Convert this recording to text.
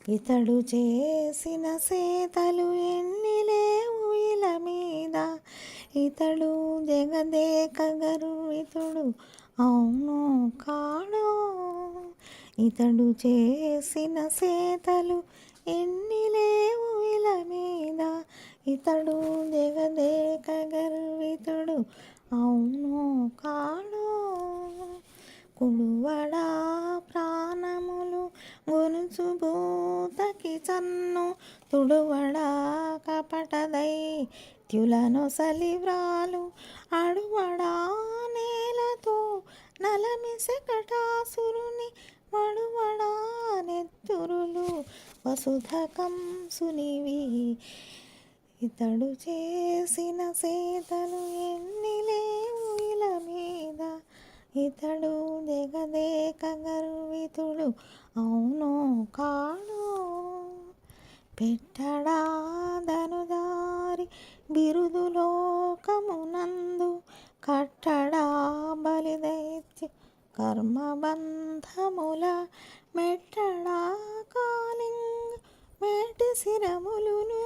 ఇతడు చేసిన సేతలు ఎన్ని లేవు ఇల మీద, ఇతడు జగదేక గర్వితుడు అవును కాడో. ఇతడు చేసిన సేతలు ఎన్ని లేవు ఇల మీద, ఇతడు జగదేక గర్వితుడు అవును కాడో. కుడువడా ప్రాణములు గొనుచు భూతకి చన్ను, తుడువడా కపట దైత్యులను సలివ్రాలు, అడువడా నేలతో నలమిసెకటాసురుని, మడువడా నెత్తురులు వసుధకంసునివి. ఇతడు చేసిన సేతలు ఎన్ని లేవు ఇల మీద, ఇతడు జగదేక గర్వితుడు అవును కాడో. పెట్టడా ధనుదారి బిరుదు లోకమునందు, కట్టడా బలిదైత్య కర్మబంధముల, మెట్టడా కాలింగ మేటి శిరములును